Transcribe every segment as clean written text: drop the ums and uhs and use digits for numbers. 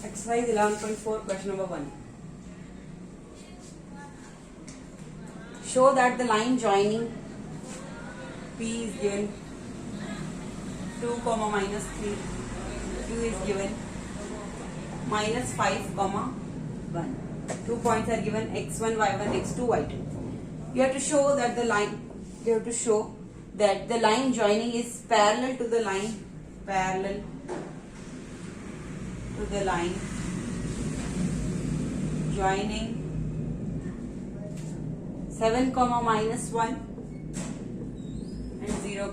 Exercise 11.4, question number 1. Show that the line joining P is given 2, minus 3. Q is given minus 5, 1. 2 points are given x1, y1, x2, y2. You have to show that the line joining is parallel to the line joining 7, minus 1 and 0,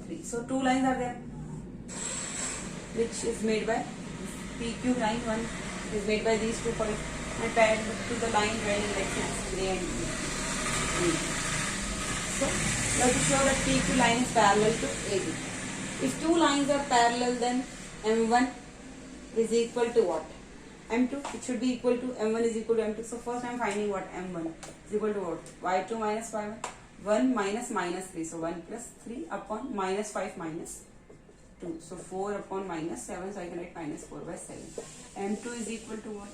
3. So two lines are there, which is made by PQ line. One is made by these 2 points and paired to the line joining lexes A and B. So you have to show that PQ line is parallel to AB. If two lines are parallel, then M1 is equal to what? M2. It should be equal to M1 is equal to M2. So first I am finding what M1 is equal to what? Y2 minus Y1. 1 minus minus 3. So 1 plus 3 upon minus 5 minus 2. So 4 upon minus 7. So I can write minus 4 by 7. M2 is equal to what?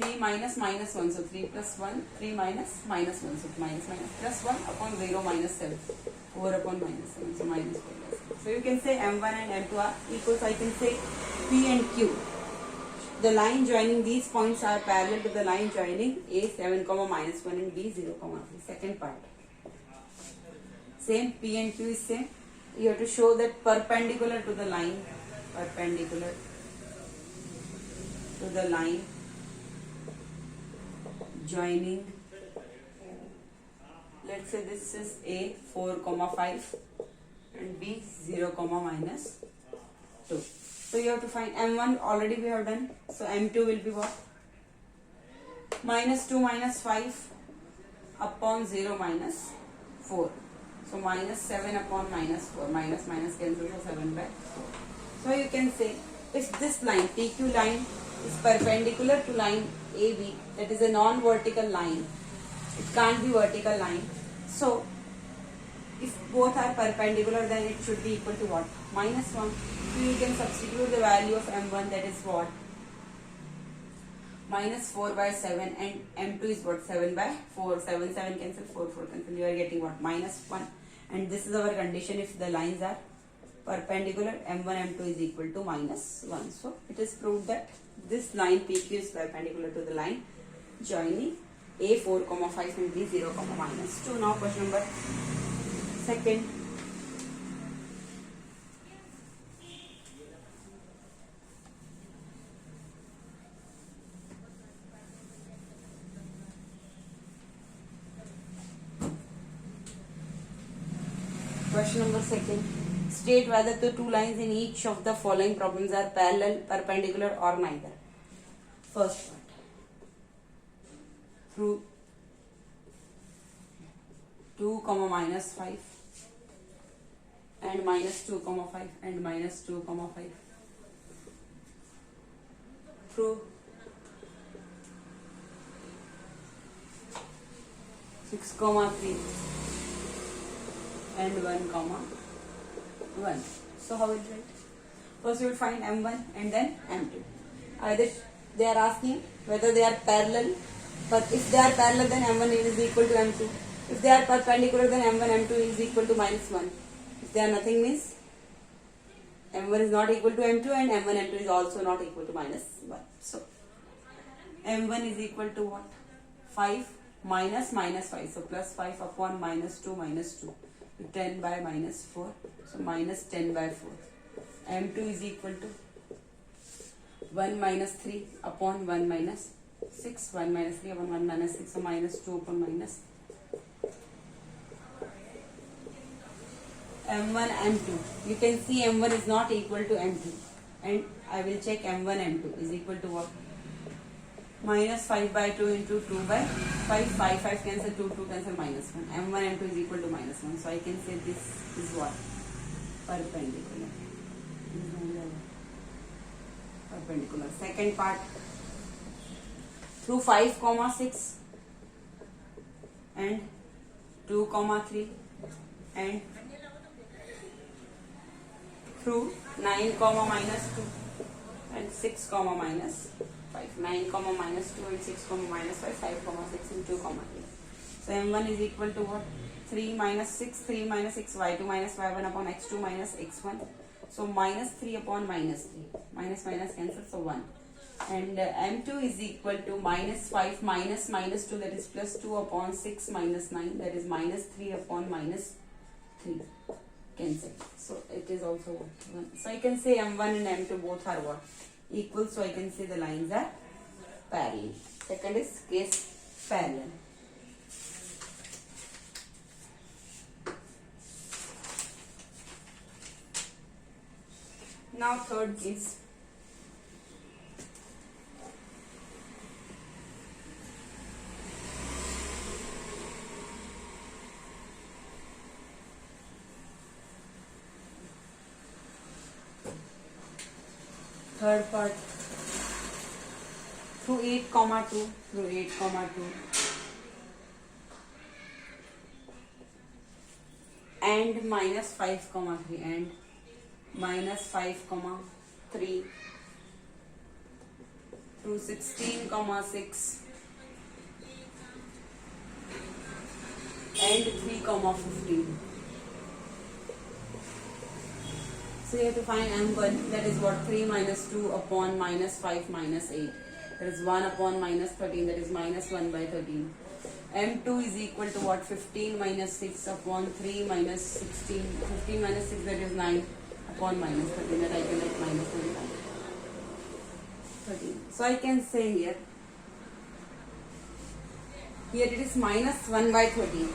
3 minus minus 1. So 3 plus 1. 3 minus minus 1. So minus plus 1 upon 0 minus 7. 4 upon minus 7. So minus 4 by 7. So you can say M1 and M2 are equal. So I can say P and Q. The line joining these points are parallel to the line joining A 7, minus 1 and B 0, 3. Second part. Same P and Q is same. You have to show that perpendicular to the line joining, let's say this is A 4, 5 and B 0, minus 2. So you have to find M1 already we have done. So M2 will be what? Minus 2 minus 5 upon 0 minus 4. So minus 7 upon minus 4. Minus cancels, so 7 by 4. So you can say if this line, PQ line, is perpendicular to line AB, that is a non-vertical line. It can't be vertical line. So if both are perpendicular, then it should be equal to what? Minus 1. So you can substitute the value of M1, that is what? Minus 4 by 7, and M2 is what? 7 by 4. 7 cancel, 4 cancel. You are getting what? Minus 1. And this is our condition. If the lines are perpendicular, M1, M2 is equal to minus 1. So it is proved that this line PQ is perpendicular to the line joining A 4, 5 and B 0, minus 2. Now question number 2. Question number 2. State whether the two lines in each of the following problems are parallel, perpendicular or neither. First part. Through 2, minus 5 and minus 2, 5 and minus 2, 5. Through 6, 3 and 1, 1. So how will you write? First you will find M1 and then M2. Either they are asking whether they are parallel, but if they are parallel then M1 is equal to M2. If they are perpendicular then M1, M2 is equal to minus 1. If they are nothing means M1 is not equal to M2 and M1, M2 is also not equal to minus 1. So M1 is equal to what? 5 minus 5. So plus 5 upon minus 2 minus 2. 10 by minus 4. So minus 10 by 4. M2 is equal to 1 minus 3 upon 1 minus 6. 1 minus 3 upon 1 minus 6. So minus 2 upon minus M1, M2. You can see M1 is not equal to M2. And I will check M1, M2 is equal to what? Minus 5 by 2 into 2 by 5. 5 cancel, 2 cancel, minus 1. M1, M2 is equal to minus 1. So I can say this is what? Perpendicular. Perpendicular. Second part. Through 5, 6 and 2, 3 and through 9, minus 2 and 6 comma minus 5. 9 comma minus 2 and 6 comma minus 5. 5 comma 6 and 2 comma 3. So m1 is equal to what? 3 minus 6. 3 minus 6. y2 minus y1 upon x2 minus x1. So minus 3 upon minus 3. Minus minus cancel. So 1. And m2 is equal to minus 5 minus minus 2, that is plus 2 upon 6 minus 9, that is minus 3 upon minus 3. Cancel. So it is also 1. So I can say m1 and m2 both are what? Equal. So I can say the lines are parallel. Second is case parallel. Now third case. Third part, through 8 comma 2, through 8 comma 2, and minus 5 comma 3, and minus 5 comma 3, through 16 comma 6, and 3 comma 15. So you have to find m1, that is what? 3 minus 2 upon minus 5 minus 8. That is 1 upon minus 13, that is minus 1 by 13. m2 is equal to what? 15 minus 6 upon 3 minus 16. 15 minus 6, that is 9 upon minus 13, that I can write minus 1 by 13. So I can say here it is minus 1 by 13.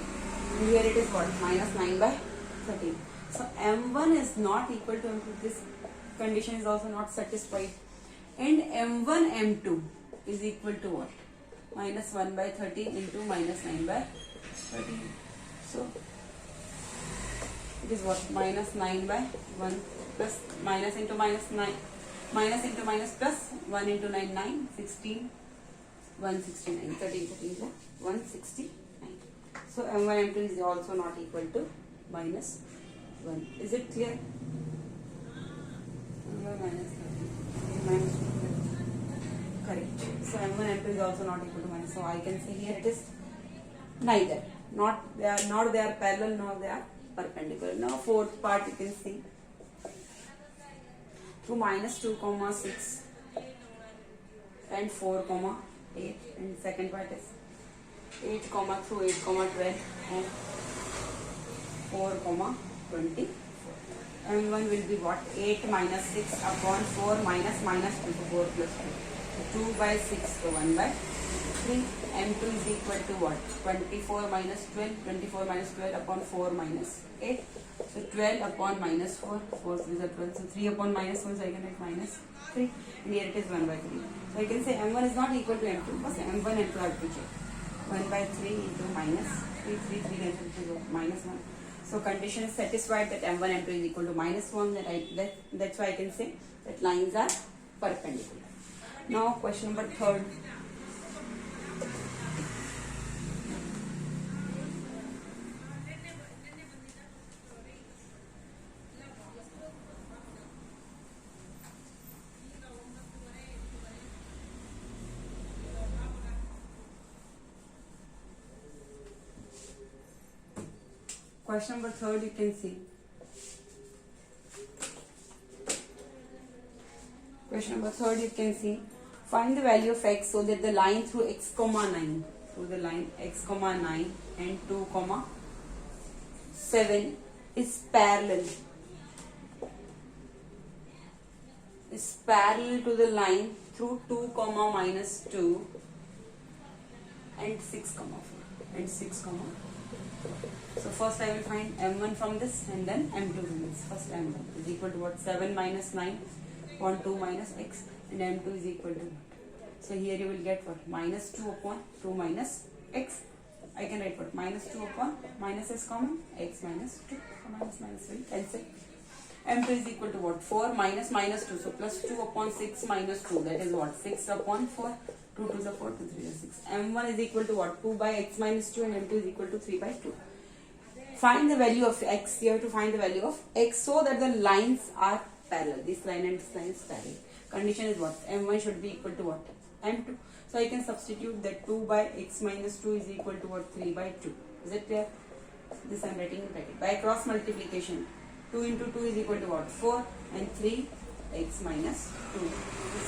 And here it is what? Minus 9 by 13. So m1 is not equal to m2. This condition is also not satisfied. And m1, m2 is equal to what? Minus 1 by 13 into minus 9 by 13. So it is what? Minus 9 by 1 plus minus into minus 9. Minus into minus plus 1 into 9, 9, 16, 169, 13, 13, 169. So m1, m2 is also not equal to minus 1. Is it clear? Minus 13. Correct. So m1, m2 is also not equal to minus. So I can say here it is neither. They are parallel, nor they are perpendicular. Now fourth part you can see. Through minus 2 comma 6 and 4 comma 8, and second part is 8 comma through 8 comma 12 and 4 comma 24. m1 will be what? 8 minus 6 upon 4 minus minus 2, 4 plus 2. 2 by 6, so 1 by 3. m2 is equal to what? 24 minus 12, 24 minus 12 upon 4 minus 8. So 12 upon minus 4, 4 is 12. So 3 upon minus 1, so I can write minus 3. And here it is 1 by 3. So I can say m1 is not equal to m2, because m1 and m2 have to check. 1 by 3 into minus 3, 3 cancel to minus 1. So condition is satisfied that m1, m2 is equal to minus 1. That's why I can say that lines are perpendicular. Now question number 3rd. Question number 3rd, you can see. Question number 3rd, you can see. Find the value of x so that the line through x comma 9, through the line x comma 9 and 2 comma 7 is parallel. Is parallel to the line through 2 comma minus 2 and 6 comma 4 and 6 comma 4. So first I will find m1 from this and then m2 from this. First m1 is equal to what? 7 minus 9 upon 2 minus x, and m2 is equal to what? So here you will get what? Minus 2 upon 2 minus x. I can write what? Minus 2 upon minus s common, x minus 2. So minus will cancel. m2 is equal to what? 4 minus minus 2. So plus 2 upon 6 minus 2. That is what? 6 upon 4. 2 to the 4, 2 3 is 6. m1 is equal to what? 2 by x minus 2, and m2 is equal to 3 by 2. Find the value of x. You have to find the value of x so that the lines are parallel. This line and this line is parallel. Condition is what? M1 should be equal to what? M2. So I can substitute that 2 by x minus 2 is equal to what? 3 by 2. Is it clear? This I am writing in bracket. By cross multiplication, 2 into 2 is equal to what? 4 and 3 x minus 2. So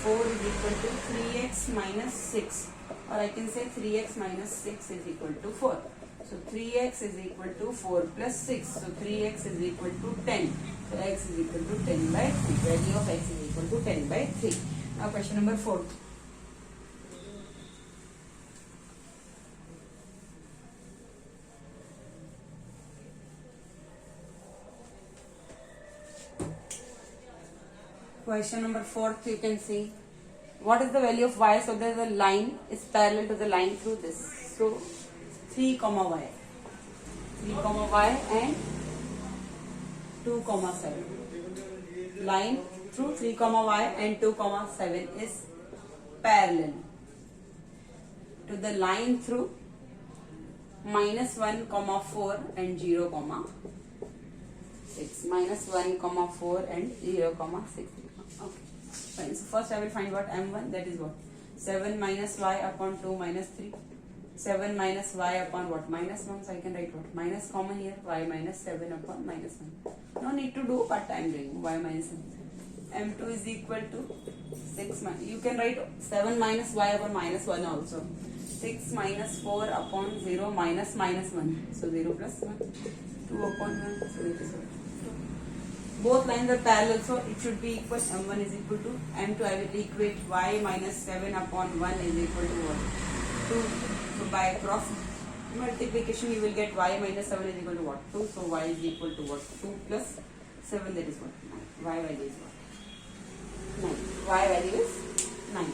4 is equal to 3x minus 6. Or I can say 3x minus 6 is equal to 4. So 3x is equal to 4 plus 6. So 3x is equal to 10. So x is equal to 10 by 3. Value of x is equal to 10 by 3. Now question number 4. Question number 4, you can see what is the value of y. So there the line is parallel to the line through this. So 3 comma y, 3 comma y and 2 comma 7. Line through 3 comma y and 2 comma 7 is parallel to the line through minus 1 comma 4 and 0 comma 6. Minus 1 comma 4 and 0 comma 6. Okay, fine. So first I will find what? M1, that is what? 7 minus y upon 2 minus 3. 7 minus y upon what? Minus 1. So I can write what? Minus common here. Y minus 7 upon minus 1. No need to do, but I am doing y minus 1. M2 is equal to 6 minus. You can write 7 minus y upon minus 1 also. 6 minus 4 upon 0 minus minus 1. So 0 plus 1. 2 upon 1. So it is 2. Both lines are parallel, so it should be equal. M1 is equal to M2. I will equate y minus 7 upon 1 is equal to what? 2. So by cross multiplication you will get y minus 7 is equal to what? 2. So y is equal to what? 2 plus 7, that is what? 9. Y value is what? 9. Y value is 9.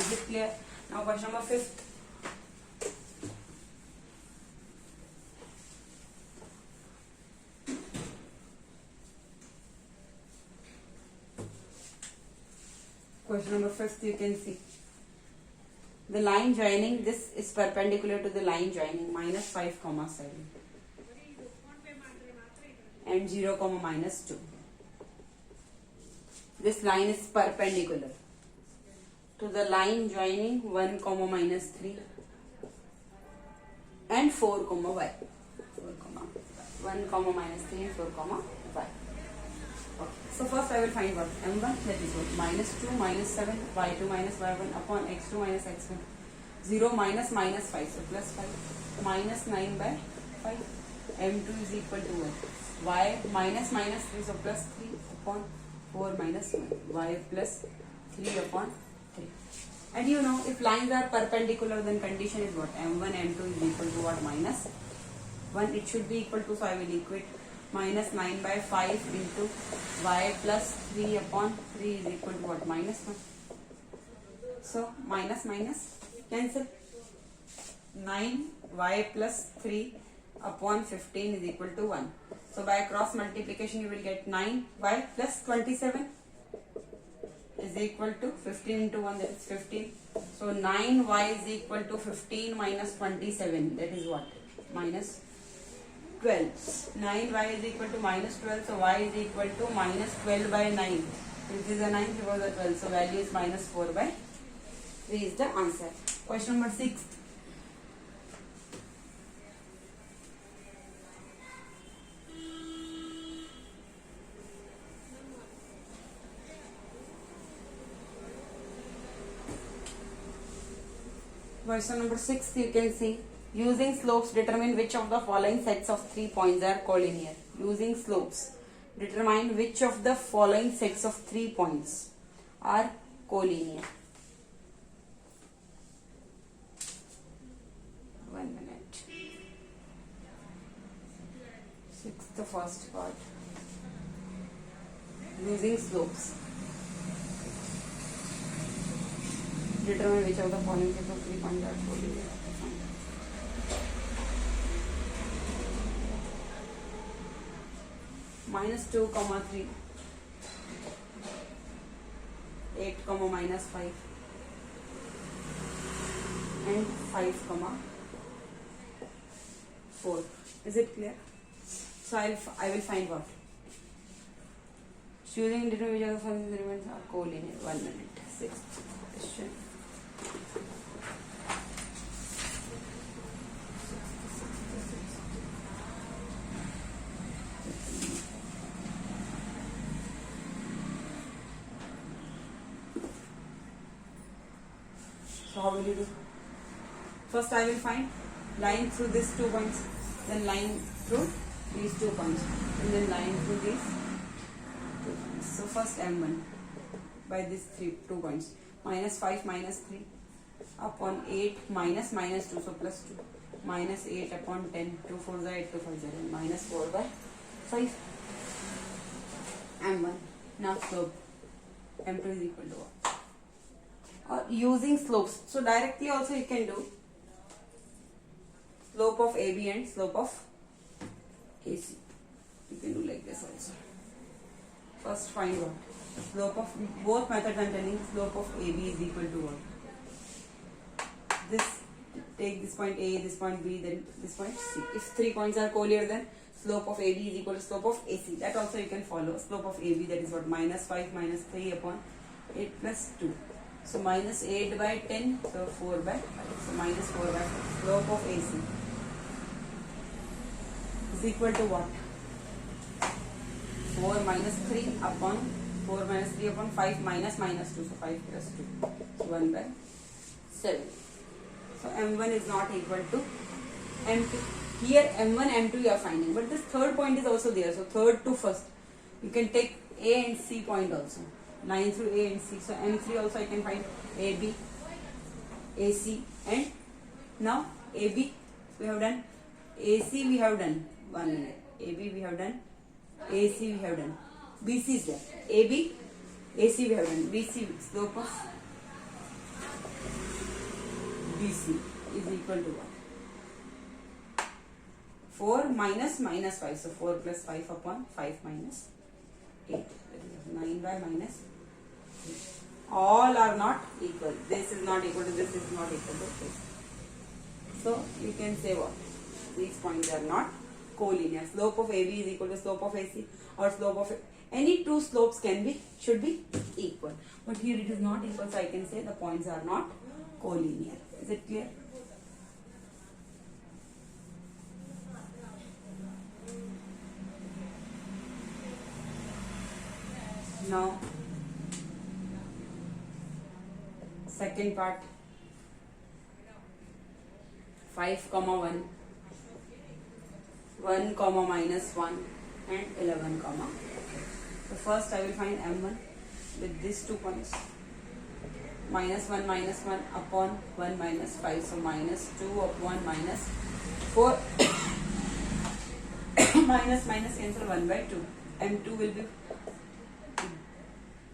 Is it clear? Now question number 5. Question number 5, you can see the line joining this is perpendicular to the line joining minus 5 comma 7 and 0 comma minus 2. This line is perpendicular to the line joining 1 comma minus 3 and 4 comma y. 4 comma 1 comma minus 3 and 4 comma y. Okay. So first I will find what? M1, that is what? Minus 2 minus 7, y2 minus y1 upon x2 minus x1. 0 minus minus 5, so plus 5. Minus 9 by 5. M2 is equal to what? Y minus minus 3, so plus 3 upon 4 minus 1. Y plus 3 upon 3. And you know, if lines are perpendicular, then condition is what? M1, M2 is equal to what? Minus 1. It should be equal to, so I will equate minus 9 by 5 into y plus 3 upon 3 is equal to what? Minus 1. So minus minus cancel. 9 y plus 3 upon 15 is equal to 1. So by cross multiplication you will get 9 y plus 27 is equal to 15 into 1, that is 15. So 9y is equal to 15 minus 27, that is what? Minus 12. 9y is equal to minus 12, so y is equal to minus 12 by 9. This is a 9, here was a 12, so value is minus 4 by 3 is the answer. Question number 6. Question number 6, you can see, using slopes determine which of the following sets of 3 points are collinear. Using slopes determine which of the following sets of 3 points are collinear. 1 minute. 6, the first part. Using slopes determine which of the following sets of 3 points are collinear. Minus 2 comma 3, 8 comma minus 5 and 5 comma 4. Is it clear? So I will find what? Choosing different which other functions elements are collinear. 1 minute. Sixth question. So how will you do? First I will find line through these 2 points, then line through these 2 points, and then line through these 2 points. So first M1 by these 2 points. Minus 5 minus 3 upon 8 minus 2, so plus 2. Minus 8 upon 10, 2 4 is 8, 2 5 0, minus 4 by 5. M1. Now slope. M2 is equal to what? Or using slopes. So directly also you can do slope of AB and slope of AC. You can do like this also. First find what? Slope of both methods. I am telling slope of AB is equal to what? This, take this point A, this point B, then this point C. If 3 points are collinear, then slope of AB is equal to slope of AC. That also you can follow. Slope of AB, that is what? Minus 5 minus 3 upon 8 plus 2. So minus 8 by 10, so 4 by 5. So minus 4 by 5. Slope of AC is equal to what? 4 minus 3 upon 4 minus 3 upon 5 minus 2. So 5 plus 2. So 1 by 7. So M1 is not equal to M2. Here M1, M2 you are finding. But this third point is also there. So third to first. You can take A and C point also. Line through A and C. So M3 also I can find AB, AC, and now AB we have done, AC we have done. 1 minute. AB we have done, AC we have done. BC is there. AB, AC we have done. BC, slope of BC is equal to what? 4 minus 5. So 4 plus 5 upon 5 minus 8. That is 9 by minus 3. All are not equal. This is not equal to this, is not equal to this. So you can say what? These points are not collinear. Slope of AB is equal to slope of AC, or slope of any 2 slopes should be equal. But here it is not equal, so I can say the points are not collinear. Is it clear? Now, second part, 5, 1, 1, minus 1, and 11, So first I will find M1 with these 2 points. Minus 1 upon 1 minus 5. So minus 2 upon minus 4. Minus cancel 1 by 2. M2 will be,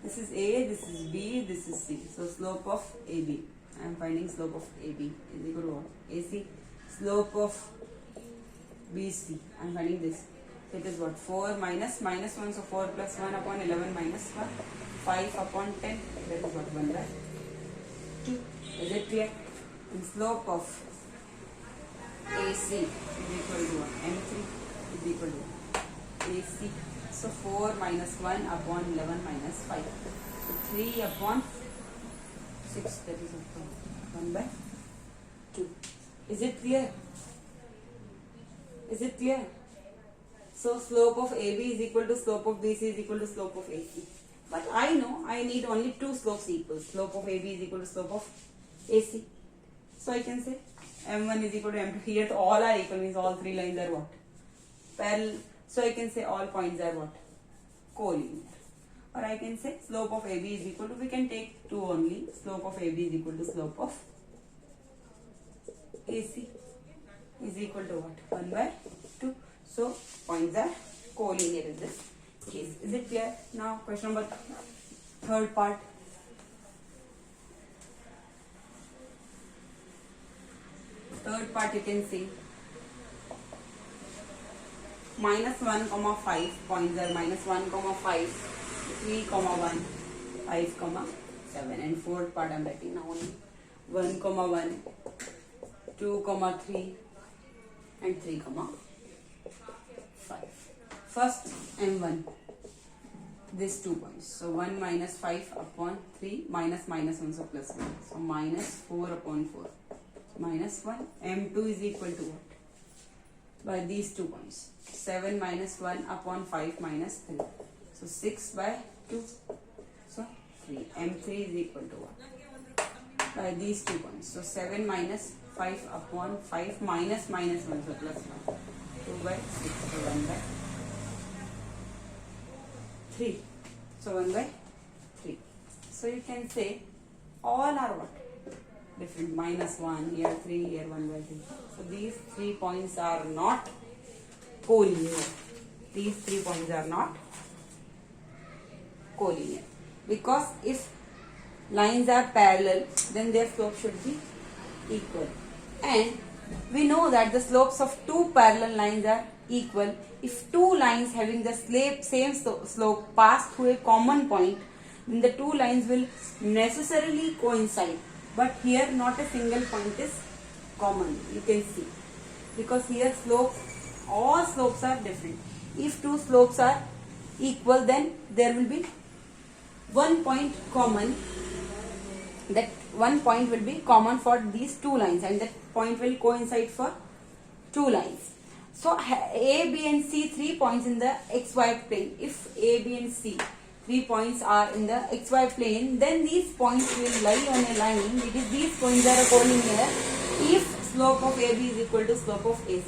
this is A, this is B, this is C. So slope of AB. I am finding slope of AB is equal to what? AC. Slope of BC. I am finding this. So it is what? 4 minus 1. So 4 plus 1 upon 11 minus 1. 5 upon 10. That is what? 1 by 2. Is it clear? And slope of AC is equal to what? M3 is equal to AC. So 4 minus 1 upon 11 minus 5. So 3 upon 6. That is 1 by 2. Is it clear? Is it clear? So slope of AB is equal to slope of BC is equal to slope of AC. But I know I need only 2 slopes equal. Slope of AB is equal to slope of AC. So I can say M1 is equal to M2. Here all are equal, means all 3 lines are what? Parallel. So I can say all points are what? Collinear. Or I can say slope of AB is equal to, we can take 2 only. Slope of AB is equal to slope of AC is equal to what? 1 by 2. So points are collinear in this case. Is it clear? Now question number 3rd part. Third part you can see minus 1, 5 points are minus 1, 5, 3, 1, 5, 7, and 4th part I am writing now only 1, 1, 2, 3, and 3, 5. First M1. these 2 points. So 1 minus 5 upon 3 minus minus 1, so plus 1. So minus 4 upon 4 minus 1. M2 is equal to what? By these 2 points. 7 minus 1 upon 5 minus 3. So 6 by 2. So 3. M3 is equal to what? By these 2 points. So 7 minus 5 upon 5 minus minus 1, so plus 1. 2 by 6, so 1 by 3. So 1 by 3. So you can say all are what? Different. Minus 1, here 3, here 1 by 3. So these 3 points are not collinear. These 3 points are not collinear. Because if lines are parallel, then their slope should be equal. And we know that the slopes of two parallel lines are equal if two lines having the same slope pass through a common point, then the two lines will necessarily coincide. But here not a single point is common, you can see, because here all slopes are different. If two slopes are equal, then there will be one point common. That one point will be common for these two lines, and that point will coincide for two lines. So A, B and C, 3 points in the xy plane. If A, B and C 3 points are in the xy plane, then these points will lie on a line because these points are collinear if slope of AB is equal to slope of AC.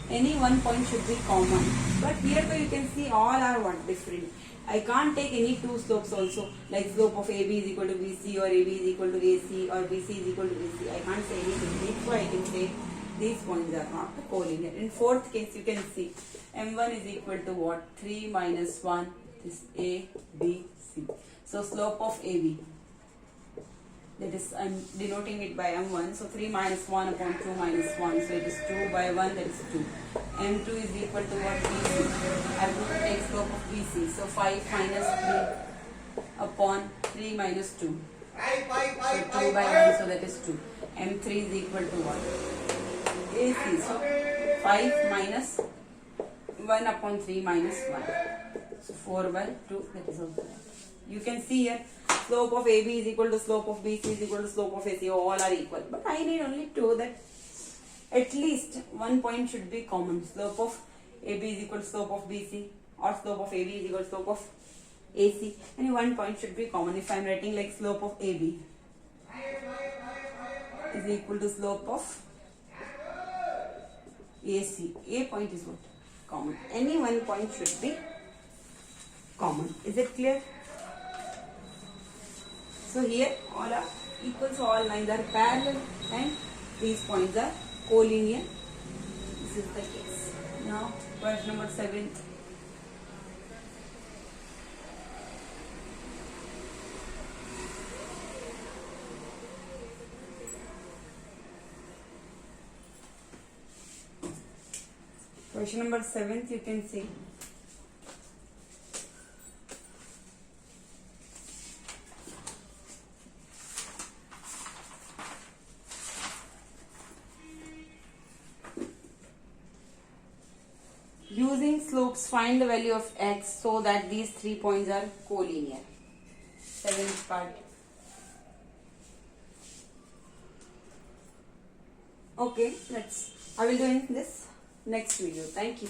Any one point should be common. But here though you can see all are what? Different. I can't take any two slopes also, like slope of AB is equal to BC or AB is equal to AC or BC is equal to AC. I can't say anything. That's why I can say these points are not collinear. In fourth case, you can see M1 is equal to what? 3 minus 1 is A, B, C. So slope of AB, that is, I am denoting it by M1. So 3 minus 1 upon 2 minus 1. So it is 2 by 1, that is 2. M2 is equal to what? BC. I am going to take slope of BC. So 5 minus 3 upon 3 minus 2. So 2 by 1, so that is 2. M3 is equal to what? AC. So 5 minus 1 upon 3 minus 1. So 4 by 2, that is also. You can see here slope of AB is equal to slope of BC is equal to slope of AC. All are equal. But I need only two, that at least one point should be common. Slope of AB is equal to slope of BC, or slope of AB is equal to slope of AC. And one point should be common. If I am writing like slope of AB is equal to slope of AC. A point is what? Common. Any one point should be common. Is it clear? So here all are equal, so all lines are parallel and these points are collinear. This is the case. Now question number 7. Question number 7, you can see. Using slopes, find the value of x so that these 3 points are collinear. 7th part. Okay, I will do in this next video. Thank you.